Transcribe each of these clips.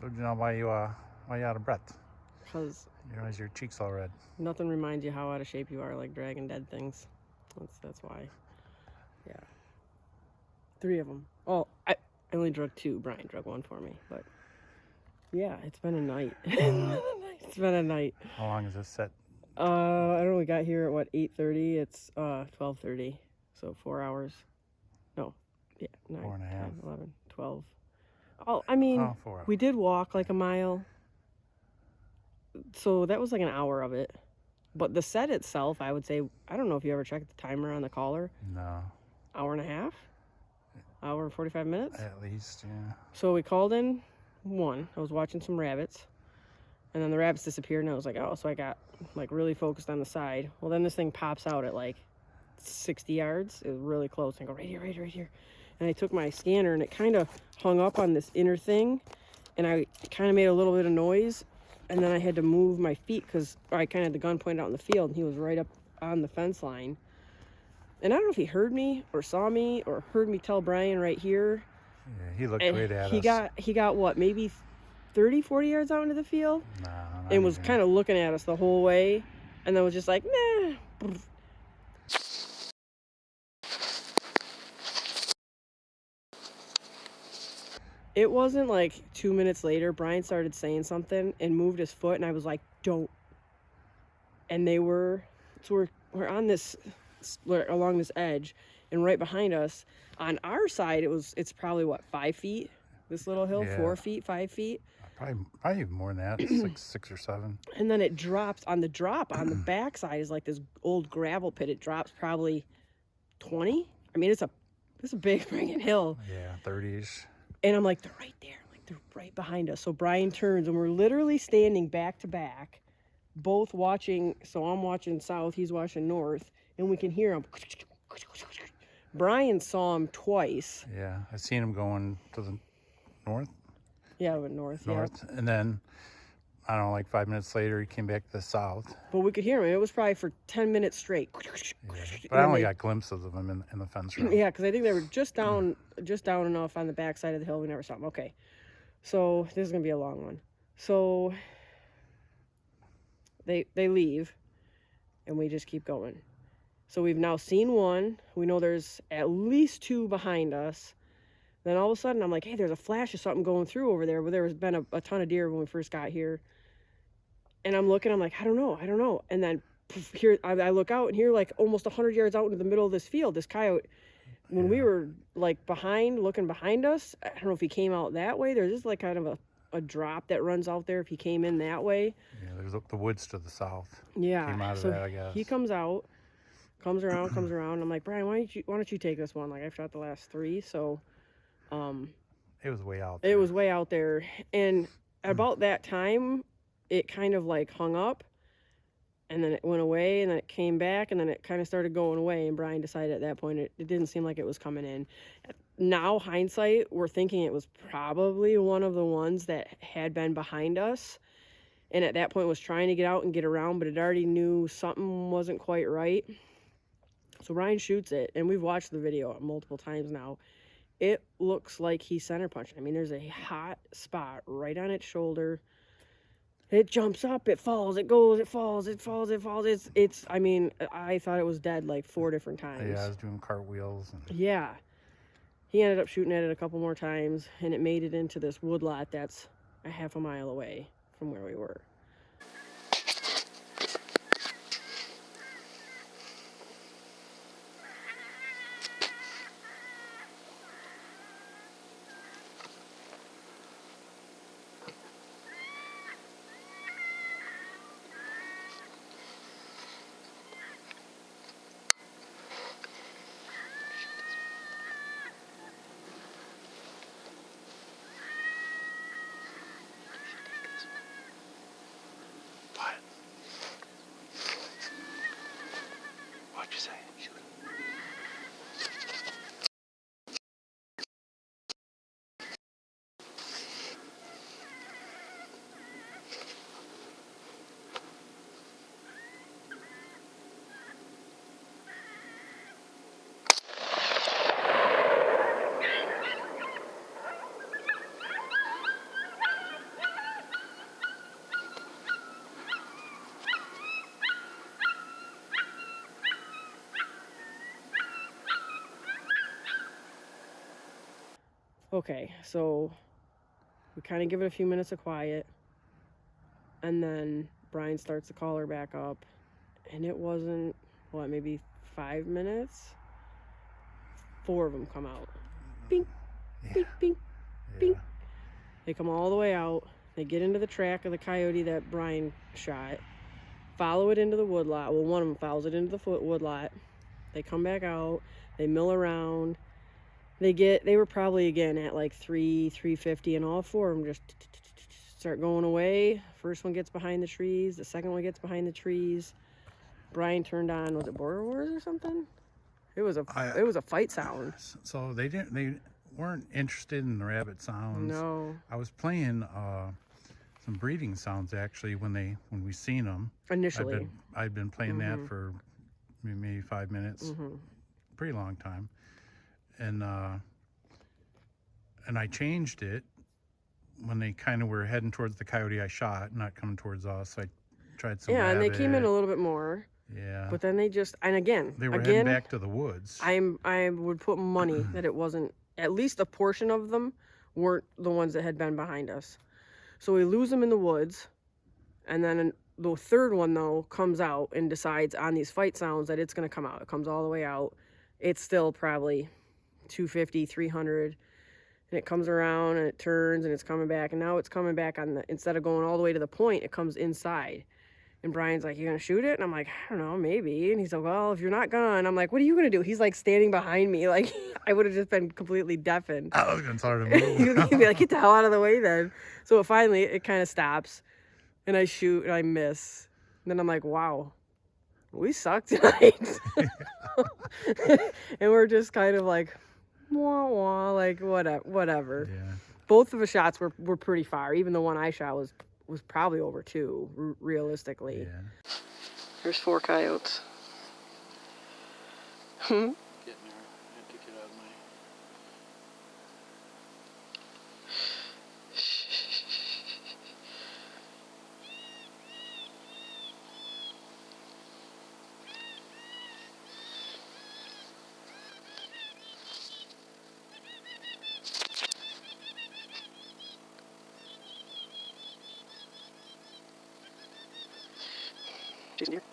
So you know why you out of breath? Because You realize your cheeks all red. nothing reminds you how out of shape you are, like dragging dead things. That's why. Yeah. 3 of them. Oh, I only drug 2. Brian drug 1 for me, but yeah, it's been a night. It's been a night. How long is this set? I don't know. We got here at what, 8:30. It's 12:30, so 4 hours. No, yeah, 9, 4.5. 10, 11, 12. Oh, I mean, 4 hours. we did walk like a mile, so that was like an hour of it. But the set itself, I would say, I don't know if you ever checked the timer on the collar. No. Hour and a half? Hour and 45 minutes? At least, yeah. So we called in 1. I was watching some rabbits. And then the rabbits disappeared, and I was like, oh, so I got like really focused on the side. Well, then this thing pops out at like 60 yards. It was really close. And I go, right here, right here, right here. And I took my scanner, and it kind of hung up on this inner thing. And I kind of made a little bit of noise. And then I had to move my feet because I kind of had the gun pointed out in the field, and he was right up on the fence line. And I don't know if he heard me or saw me or heard me tell Brian right here. Yeah, he looked right at us. He got what, maybe 30, 40 yards out into the field? No, and was kind of looking at us the whole way, and then was just like, nah. It wasn't like 2 minutes later, Brian started saying something and moved his foot, and I was like, don't. And we're on this, we're along this edge, and right behind us, on our side, it's probably what, 5 feet? This little hill, Yeah. 4 feet, 5 feet. Probably even more than that. It's like 6 or 7. And then it drops on the backside is like this old gravel pit. It drops probably 20. I mean, it's a big friggin' hill. Yeah, 30s. And I'm like, they're right there. Like, they're right behind us. So Brian turns, and we're literally standing back to back, both watching. So I'm watching south, he's watching north, and we can hear him. Brian saw him twice. Yeah, I seen him going to the north. Yeah, we went north. North, yeah. And then, I don't know, like 5 minutes later, he came back to the south. But we could hear him. It was probably for 10 minutes straight. Yeah, but I only got glimpses of him in the fence row. Yeah, because I think they were just down enough on the backside of the hill. We never saw them. Okay, so this is gonna be a long one. So they leave, and we just keep going. So we've now seen 1. We know there's at least 2 behind us. Then all of a sudden, I'm like, hey, there's a flash of something going through over there. But there has been a ton of deer when we first got here. And I'm looking, I'm like, I don't know. And then here, I look out, and here, like almost 100 yards out into the middle of this field, this coyote, when we were like looking behind us, I don't know if he came out that way. There's just like kind of a drop that runs out there if he came in that way. Yeah, there's the woods to the south. Yeah. Came out of that, I guess. He comes out, comes around. I'm like, Brian, why don't you take this one? Like, I've shot the last 3, so... it was way out there. It was way out there. And about that time, it kind of like hung up, and then it went away, and then it came back, and then it kind of started going away. And Brian decided at that point it didn't seem like it was coming in. Now, hindsight, we're thinking it was probably one of the ones that had been behind us, and at that point was trying to get out and get around, but it already knew something wasn't quite right. So Brian shoots it, and we've watched the video multiple times now. It looks like he's center punching. I mean, there's a hot spot right on its shoulder. It jumps up, it falls, it goes, it falls, it falls, it falls. I mean, I thought it was dead like 4 different times. Yeah, I was doing cartwheels. Yeah. He ended up shooting at it a couple more times, and it made it into this woodlot that's a half a mile away from where we were. Okay, so we kind of give it a few minutes of quiet, and then Brian starts to call her back up, and it wasn't, what, maybe 5 minutes? 4 of them come out. Bing, bing, bing, bing. They come all the way out. They get into the track of the coyote that Brian shot, follow it into the woodlot. Well, one of them follows it into the woodlot. They come back out. They mill around. They were probably again at like 350, and all 4 of them just start going away. First one gets behind the trees. The second one gets behind the trees. Brian turned on, was it Border Wars or something? It was a fight sound. So they weren't interested in the rabbit sounds. No. I was playing some breeding sounds actually when we seen them Initially. I'd been playing that for maybe 5 minutes, pretty long time, and I changed it when they kind of were heading towards the coyote I shot, not coming towards us. I tried some rabbit. And they came in a little bit more. Yeah. But then they just, and again, they were heading back to the woods. I would put money that it wasn't, at least a portion of them weren't the ones that had been behind us. So we lose them in the woods, and then the third one, though, comes out and decides on these fight sounds that it's going to come out. It comes all the way out. It's still probably 250, 300, and it comes around, and it turns, and it's coming back, and now it's coming back instead of going all the way to the point, it comes inside. And Brian's like, you gonna shoot it? And I'm like, I don't know, maybe. And he's like, well, if you're not gonna. I'm like, what are you gonna do? He's like standing behind me. Like, I would have just been completely deafened. I was gonna start to move. He'd be like, get the hell out of the way then. So finally, it kind of stops. And I shoot, and I miss. And then I'm like, wow, we suck tonight. And we're just kind of like, wah, wah, like, whatever. Yeah. Both of the shots were pretty far. Even the one I shot was probably over 2, realistically. Yeah. There's 4 coyotes. Getting there. I had to get out of my... Jason here.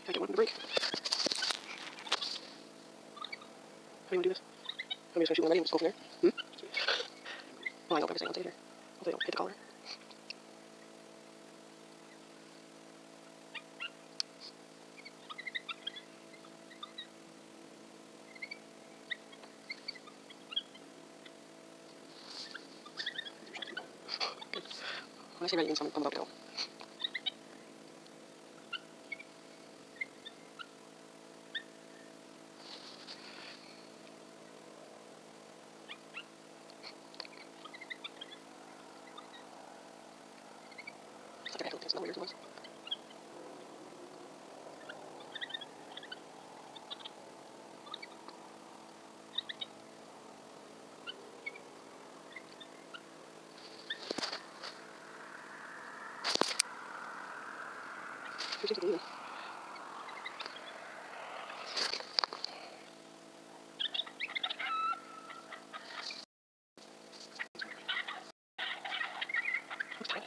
I get one to break. How do you want to do this? How many shoot one ready and just go from there? Well, I know, but I'm saying I'll take it here. Hopefully they don't hit the collar. When I say ready, means I'm about to go. It's like I actually smell weird as it was. Who's taking the lead? Looks tiny.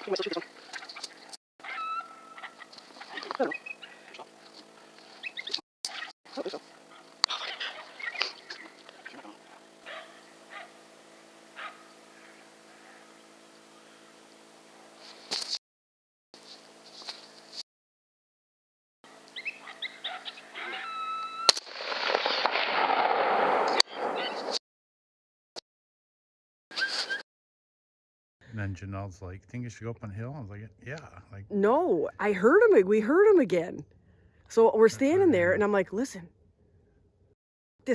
You might still shoot this one. I don't know. I don't think so. And then Janelle's like, think you should go up on the hill? I was like, yeah. Like, No, I heard him. We heard him again. So we're standing there, and I'm like, listen,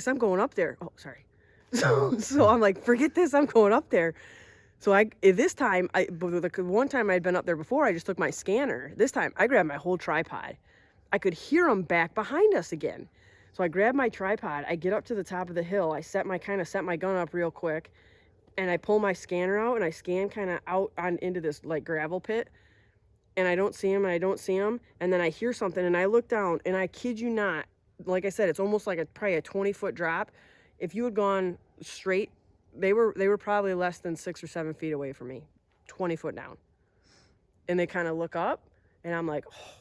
I'm going up there. Oh, sorry. So I'm like, forget this, I'm going up there. So this time, the one time I'd been up there before, I just took my scanner. This time, I grabbed my whole tripod. I could hear them back behind us again. So I grabbed my tripod, I get up to the top of the hill, I kind of set my gun up real quick, and I pull my scanner out, and I scan kind of out into this like gravel pit, and I don't see him, and I don't see him, and then I hear something, and I look down, and I kid you not, like I said, it's almost like probably a 20-foot drop. If you had gone straight, they were probably less than 6 or 7 feet away from me, 20 foot down. And they kind of look up, and I'm like, oh.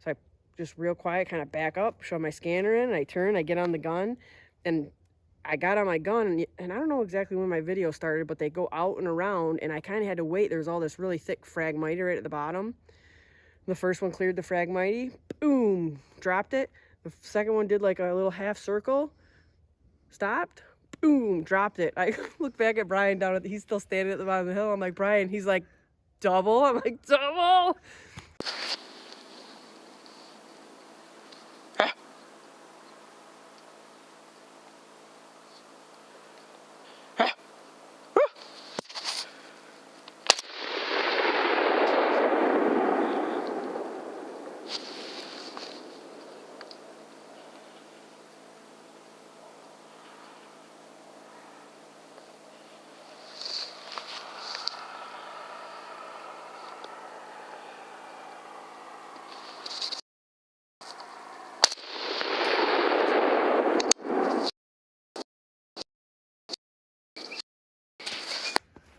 So I just real quiet, kind of back up, show my scanner in, and I turn, I get on the gun, and I got on my gun, and I don't know exactly when my video started, but they go out and around, and I kind of had to wait. There's all this really thick Fragmite right at the bottom. The first one cleared the Fragmite, boom, dropped it. The second one did like a little half circle, stopped, boom, dropped it. I look back at Brian he's still standing at the bottom of the hill. I'm like, Brian, he's like, double? I'm like, double?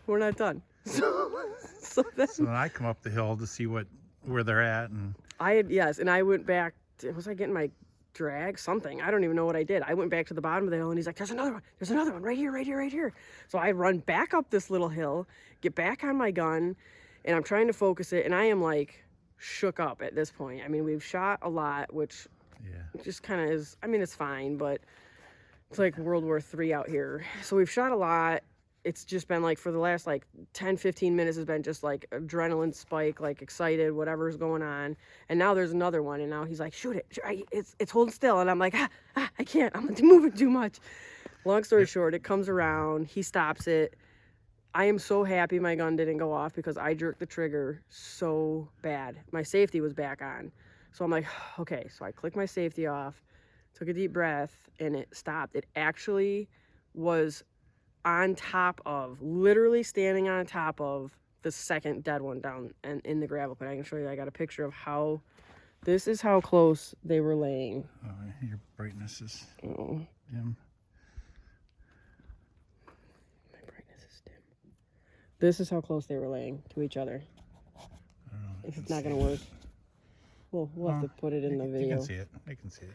We're not done. So then I come up the hill to see where they're at, and and I went back. Was I getting my drag? Something. I don't even know what I did. I went back to the bottom of the hill, and he's like, there's another one right here, right here, right here. So I run back up this little hill, get back on my gun, and I'm trying to focus it, and I am like shook up at this point. I mean, we've shot a lot, which just kind of is, I mean, it's fine, but it's like World War III out here. So we've shot a lot. It's just been like for the last like 10-15 minutes has been just like adrenaline spike, like excited, whatever's going on. And now there's another one, and now he's like, shoot it, it's holding still, and I'm like, I can't, I'm moving too much. Long story short, it comes around, he stops it. I am so happy my gun didn't go off because I jerked the trigger so bad. My safety was back on. So I'm like, okay, so I clicked my safety off, took a deep breath, and it stopped. It actually was on top of, literally standing on top of the second dead one down and in the gravel pit. I can show you, I got a picture of how, this is how close they were laying. Oh, your brightness is Oh. dim. My brightness is dim. This is how close they were laying to each other. I don't know. If it's not going to work, we'll have to put it in the video. You can see it. I can see it.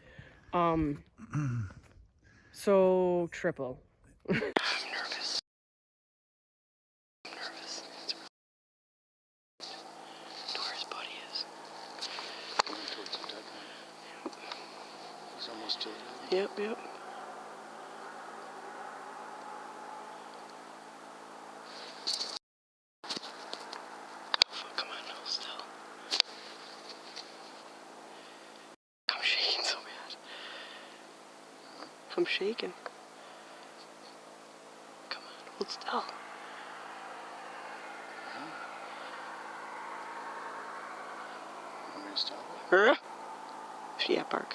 So triple. I'm nervous. To where his buddy is. Going towards the dead one. He's almost to the dead one. Yep. Oh, come on, hold still. I'm shaking so bad. I'm shaking. Come on, hold still. Want me to stop? Yeah, bark.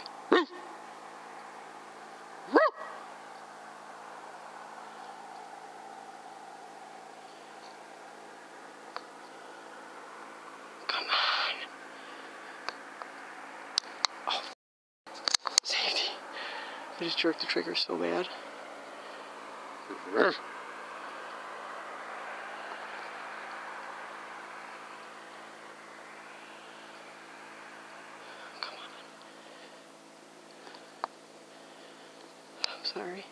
Come on. Oh, safety. I just jerked the trigger so bad. Come on. I'm sorry.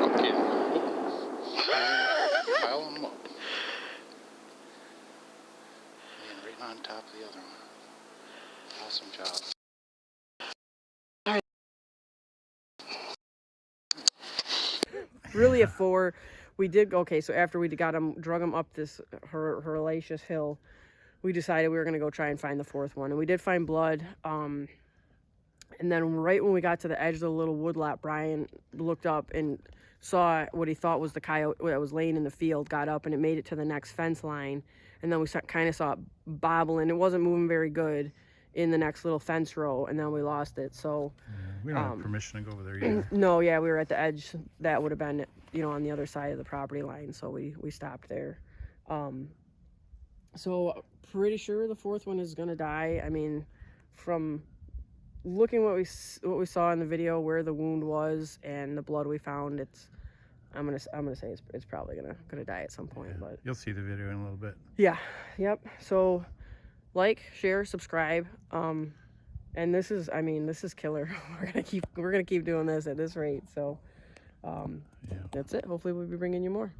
Okay. Pile them up. And right on top of the other one. Awesome job. really a 4. We did, okay, so after we got him, drug him up this hellacious hill, we decided we were going to go try and find the 4th one. And we did find blood. And then right when we got to the edge of the little woodlot, Brian looked up and saw what he thought was the coyote that was laying in the field, got up, and it made it to the next fence line. And then we kind of saw it bobbling. It wasn't moving very good in the next little fence row, and then we lost it. So we don't have permission to go over there either. no, yeah, we were at the edge. That would have been, on the other side of the property line, so we stopped there. So pretty sure the 4th one is gonna die. I mean, from looking what we saw in the video, where the wound was and the blood we found, I'm gonna say it's probably gonna die at some point. But You'll see the video in a little bit. yeah, yep. So like, share, subscribe. And this is killer. We're gonna keep doing this at this rate. So that's it. Hopefully we'll be bringing you more.